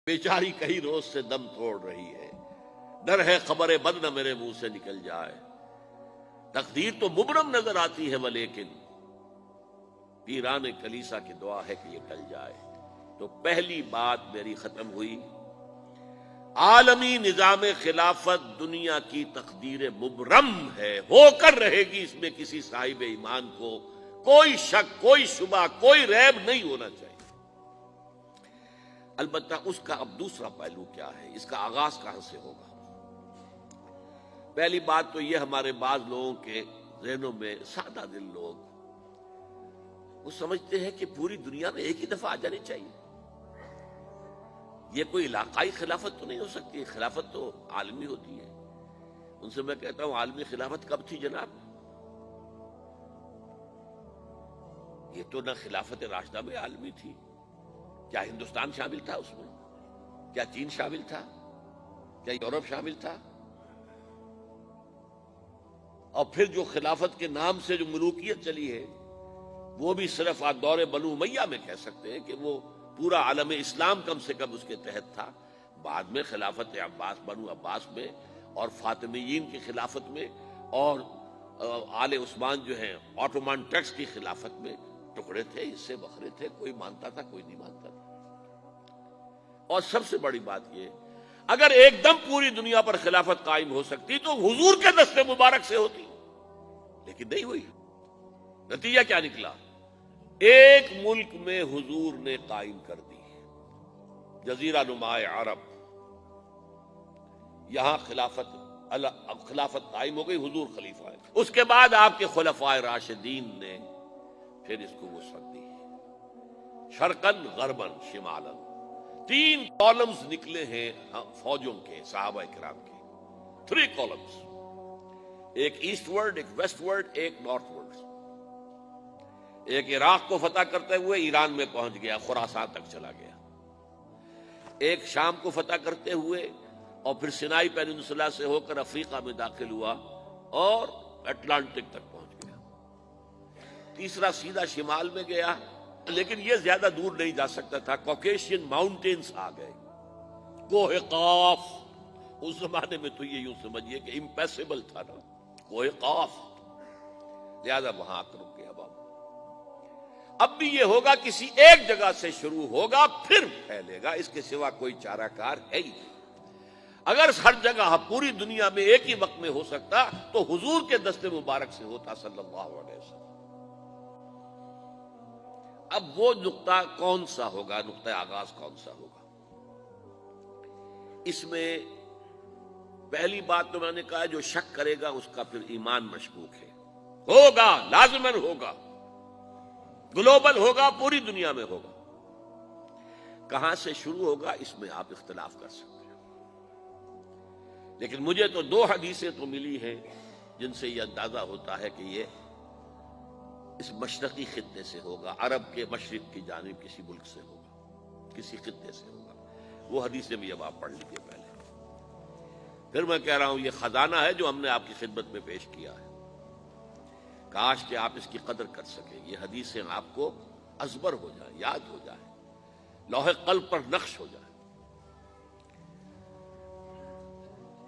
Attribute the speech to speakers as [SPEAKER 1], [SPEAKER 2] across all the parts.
[SPEAKER 1] بیچاری کئی روز سے دم توڑ رہی ہے، ڈر ہے خبر بد نہ میرے منہ سے نکل جائے۔ تقدیر تو مبرم نظر آتی ہے ولیکن پیران کلیسا کی دعا ہے کہ یہ ٹل جائے۔ تو پہلی بات میری ختم ہوئی، عالمی نظام خلافت دنیا کی تقدیر مبرم ہے، ہو کر رہے گی، اس میں کسی صاحب ایمان کو کوئی شک، کوئی شبہ، کوئی ریب نہیں ہونا چاہیے۔ البتہ اس کا اب دوسرا پہلو کیا ہے، اس کا آغاز کہاں سے ہوگا؟ پہلی بات تو یہ، ہمارے بعض لوگوں کے ذہنوں میں، سادہ دل لوگ وہ سمجھتے ہیں کہ پوری دنیا میں ایک ہی دفعہ آ جانی چاہیے۔ یہ کوئی علاقائی خلافت تو نہیں ہو سکتی، خلافت تو عالمی ہوتی ہے۔ ان سے میں کہتا ہوں، عالمی خلافت کب تھی جناب؟ یہ تو نہ خلافت راشدہ میں عالمی تھی، کیا ہندوستان شامل تھا اس میں؟ کیا چین شامل تھا؟ کیا یورپ شامل تھا؟ اور پھر جو خلافت کے نام سے جو ملوکیت چلی ہے، وہ بھی صرف دور بنو امیہ میں کہہ سکتے ہیں کہ وہ پورا عالم اسلام کم سے کم اس کے تحت تھا۔ بعد میں خلافت عباس، بنو عباس میں، اور فاطمیین کی خلافت میں، اور آل عثمان جو ہیں آٹومان ٹرکس کی خلافت میں ٹکڑے تھے، حصے بکھرے تھے، کوئی مانتا تھا، کوئی نہیں مانتا تھا۔ اور سب سے بڑی بات یہ، اگر ایک دم پوری دنیا پر خلافت قائم ہو سکتی تو حضور کے دست مبارک سے ہوتی، لیکن نہیں ہوئی۔ نتیجہ کیا نکلا؟ ایک ملک میں حضور نے قائم کر دی، جزیرہ نما عرب، یہاں خلافت قائم ہو گئی، حضور خلیفہ ہے۔ اس کے بعد آپ کے خلفائے راشدین نے پھر اس کو وسعت دی، شرقاً غرباً شمالاً۔ 3 کالمز نکلے ہیں فوجوں کے، صحابہ کرام کے، 3 کالمز، ایک ایسٹ ورڈ، ایک ویسٹ ورڈ، ایک نارتھ ورڈ۔ ایک عراق کو فتح کرتے ہوئے ایران میں پہنچ گیا، خراسان تک چلا گیا۔ ایک شام کو فتح کرتے ہوئے اور پھر سینائی پیننسولا سے ہو کر افریقہ میں داخل ہوا اور اٹلانٹک تک پہنچ گیا۔ تیسرا سیدھا شمال میں گیا، لیکن یہ زیادہ دور نہیں جا سکتا تھا، کوکیشین ماؤنٹینز آ گئے، کوہ قاف۔ اس زمانے میں تو یہ یوں سمجھیے کہ امپیسیبل تھا نا، کوہ قاف، لہذا وہاں آ کر رک گیا۔ اب بھی یہ ہوگا، کسی ایک جگہ سے شروع ہوگا پھر پھیلے گا، اس کے سوا کوئی چارہ کار ہے ہی نہیں۔ اگر ہر جگہ پوری دنیا میں ایک ہی وقت میں ہو سکتا تو حضور کے دست مبارک سے ہوتا صلی اللہ علیہ وسلم۔ اب وہ نقطہ کون سا ہوگا، نقطہ آغاز کون سا ہوگا؟ اس میں پہلی بات تو میں نے کہا، جو شک کرے گا اس کا پھر ایمان مشکوک ہے۔ ہوگا، لازماً ہوگا، گلوبل ہوگا، پوری دنیا میں ہوگا۔ کہاں سے شروع ہوگا اس میں آپ اختلاف کر سکتے ہیں، لیکن مجھے تو 2 حدیثیں تو ملی ہیں جن سے یہ اندازہ ہوتا ہے کہ یہ اس مشرقی خطے سے ہوگا، عرب کے مشرق کی جانب کسی ملک سے ہوگا، کسی خطے سے ہوگا۔ وہ حدیثیں بھی اب آپ پڑھ لیجیے پہلے۔ پھر میں کہہ رہا ہوں، یہ خزانہ ہے جو ہم نے آپ کی خدمت میں پیش کیا ہے، کاش کہ آپ اس کی قدر کر سکیں، یہ حدیثیں آپ کو ازبر ہو جائیں، یاد ہو جائیں، لوح قلب پر نقش ہو جائیں۔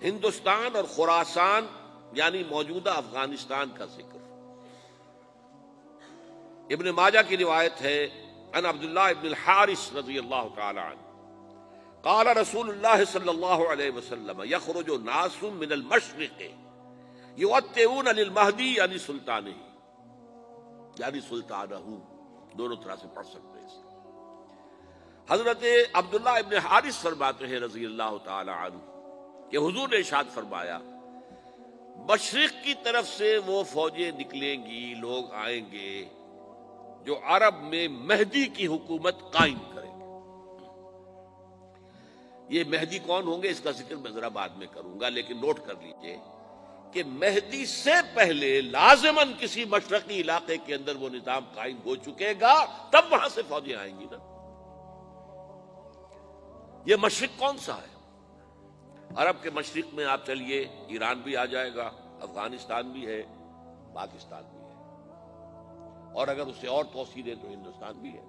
[SPEAKER 1] ہندوستان اور خراسان یعنی موجودہ افغانستان کا ذکر ابن ماجہ کی روایت ہے، عن عبداللہ ابن الحارث رضی اللہ تعالی عنہ قال رسول اللہ صلی اللہ علیہ وسلم یخرج ناس من المشرق یوطئون للمہدی یعنی سلطانہ، یعنی سلطانہ، دونوں طرح سے پڑھ سکتے ہیں۔ حضرت عبداللہ ابن حارث فرماتے ہیں رضی اللہ تعالی عنہ کہ حضور نے ارشاد فرمایا، مشرق کی طرف سے وہ فوجیں نکلیں گی، لوگ آئیں گے جو عرب میں مہدی کی حکومت قائم کریں گے۔ یہ مہدی کون ہوں گے اس کا ذکر میں ذرا بعد میں کروں گا، لیکن نوٹ کر لیجئے کہ مہدی سے پہلے لازماً کسی مشرقی علاقے کے اندر وہ نظام قائم ہو چکے گا، تب وہاں سے فوجیں آئیں گی نا۔ یہ مشرق کون سا ہے؟ عرب کے مشرق میں آپ چلیے، ایران بھی آ جائے گا، افغانستان بھی ہے، پاکستان بھی ہے، اور اگر اسے اور توسیع دیں تو ہندوستان بھی ہے۔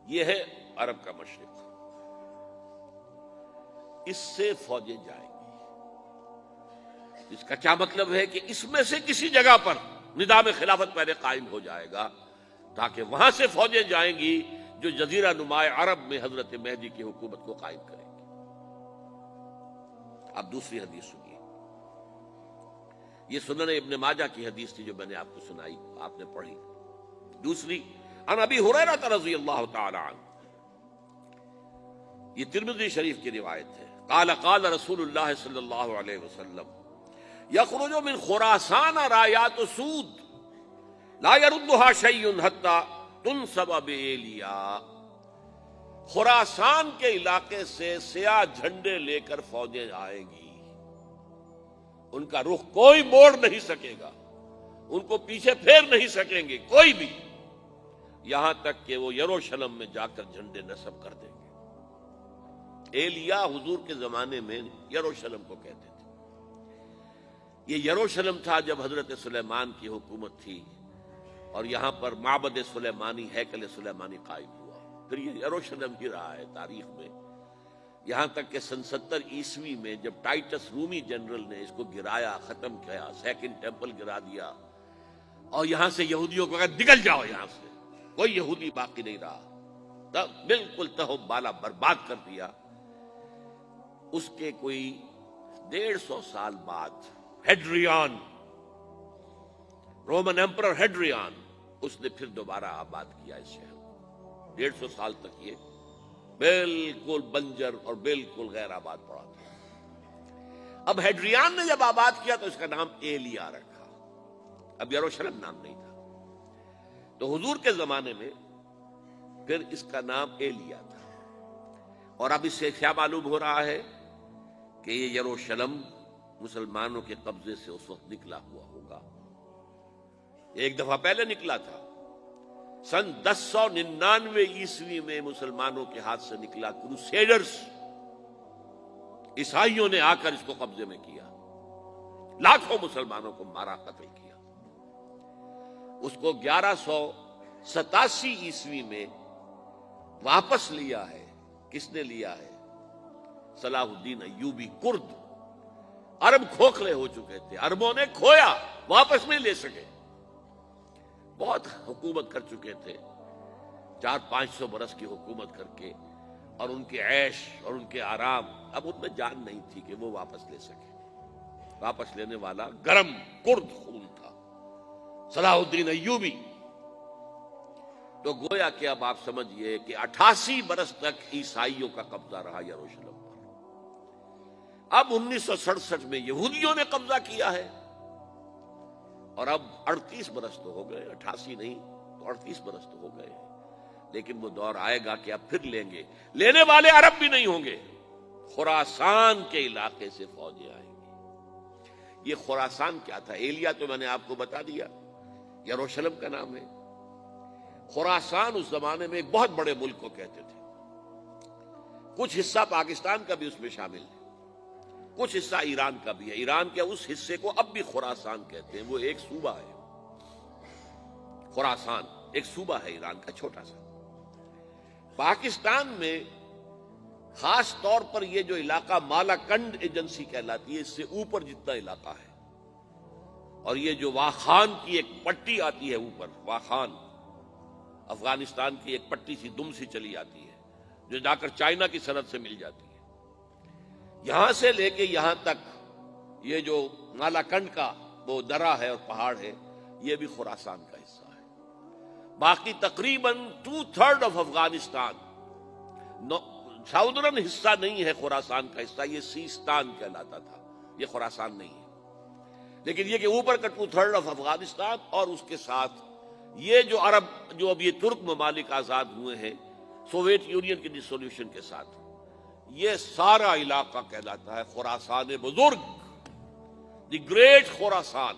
[SPEAKER 1] یہ ہے عرب کا مشرق، اس سے فوجیں جائیں گی۔ اس کا کیا مطلب ہے کہ اس میں سے کسی جگہ پر نظام خلافت پہلے قائم ہو جائے گا، تاکہ وہاں سے فوجیں جائیں گی جو جزیرہ نماء عرب میں حضرت مہدی کی حکومت کو قائم کریں گی۔ اب دوسری حدیث سنیے، یہ سنن ابن ماجہ کی حدیث تھی جو میں نے آپ کو سنائی، آپ نے پڑھی۔ دوسری، عن ابی ہریرہ رضی اللہ تعالی عنہ، یہ ترمذی شریف کی روایت ہے، قال قال رسول اللہ صلی اللہ علیہ وسلم یخرج من خراسان رایات سود لا يردها شیء حتی تنصب بإیلیا، خراسان کے علاقے سے سیاہ جھنڈے لے کر فوجیں آئیں گی، ان کا رخ کوئی موڑ نہیں سکے گا، ان کو پیچھے پھیر نہیں سکیں گے کوئی بھی، یہاں تک کہ وہ یروشلم میں جا کر جھنڈے نصب کر دیں گے۔ ایلیا حضور کے زمانے میں یروشلم کو کہتے تھے۔ یہ یروشلم تھا جب حضرت سلیمان کی حکومت تھی، اور یہاں پر معبد سلیمانی، ہیکل سلیمانی قائم ہوا، پھر یہ یروشلم ہی رہا ہے تاریخ میں، یہاں تک کہ سن 70 عیسوی میں جب ٹائٹس رومی جنرل نے اس کو گرایا، ختم کیا، سیکنڈ ٹیمپل گرا دیا، اور یہاں سے یہودیوں کو کہا نکل جاؤ یہاں سے، کوئی یہودی باقی نہیں رہا، تب بالکل تہو بالا برباد کر دیا۔ اس کے کوئی 150 سال بعد ہیڈریان، رومن ایمپرر ہیڈریان، اس نے پھر دوبارہ آباد کیا اس شہر کو۔ 150 سال تک یہ بالکل بنجر اور بالکل غیر آباد پڑا تھا۔ اب ہیڈریان نے جب آباد کیا تو اس کا نام ایلیا رکھا، اب یروشلم نام نہیں تھا، تو حضور کے زمانے میں پھر اس کا نام ایلیا تھا۔ اور اب اس سے کیا معلوم ہو رہا ہے کہ یہ یروشلم مسلمانوں کے قبضے سے اس وقت نکلا ہوا ہوگا، ایک دفعہ پہلے نکلا تھا، سن 1099 عیسوی میں مسلمانوں کے ہاتھ سے نکلا، کروسیڈرز عیسائیوں نے آ کر اس کو قبضے میں کیا، لاکھوں مسلمانوں کو مارا، قتل کیا۔ اس کو 1187 عیسوی میں واپس لیا ہے۔ کس نے لیا ہے؟ صلاح الدین ایوبی، کرد۔ عرب کھوکھلے ہو چکے تھے، عربوں نے کھویا، واپس نہیں لے سکے، بہت حکومت کر چکے تھے، 400-500 برس کی حکومت کر کے، اور ان کے عیش اور ان کے آرام، اب ان میں جان نہیں تھی کہ وہ واپس لے سکے۔ واپس لینے والا گرم کرد خون تھا، صلاح الدین ایوبی۔ تو گویا کہ اب آپ سمجھئے کہ 88 برس تک عیسائیوں کا قبضہ رہا یروشلم پر۔ اب 1967 میں یہودیوں نے قبضہ کیا ہے، اور اب 38 برس تو ہو گئے، 88 نہیں تو 38 برس تو ہو گئے، لیکن وہ دور آئے گا کہ اب پھر لیں گے۔ لینے والے عرب بھی نہیں ہوں گے، خراسان کے علاقے سے فوجیں آئیں گی۔ یہ خراسان کیا تھا؟ ایلیا تو میں نے آپ کو بتا دیا، یروشلم کا نام ہے۔ خراسان اس زمانے میں ایک بہت بڑے ملک کو کہتے تھے، کچھ حصہ پاکستان کا بھی اس میں شامل ہے، کچھ حصہ ایران کا بھی ہے۔ ایران کے اس حصے کو اب بھی خراسان کہتے ہیں، وہ ایک صوبہ ہے، خراسان ایک صوبہ ہے ایران کا چھوٹا سا۔ پاکستان میں خاص طور پر یہ جو علاقہ مالا کنڈ ایجنسی کہلاتی ہے، اس سے اوپر جتنا علاقہ ہے، اور یہ جو واخان کی ایک پٹی آتی ہے اوپر، واخان افغانستان کی ایک پٹی سی دم سی چلی آتی ہے جو جا کر چائنا کی سرحد سے مل جاتی ہے، یہاں سے لے کے یہاں تک یہ جو مالا کنڈ کا وہ درہ ہے اور پہاڑ ہے، یہ بھی خراسان کا حصہ ہے۔ باقی تقریباً 2/3 آف افغانستان ساؤدرن حصہ نہیں ہے خراسان کا حصہ، یہ سیستان کہلاتا تھا، یہ خراسان نہیں ہے۔ لیکن یہ کہ اوپر کا 2/3 آف افغانستان، اور اس کے ساتھ یہ جو عرب، جو اب یہ ترک ممالک آزاد ہوئے ہیں سوویت یونین کی ڈسولوشن کے ساتھ، یہ سارا علاقہ کہلاتا ہے خراسان بزرگ، دی گریٹ خراسان۔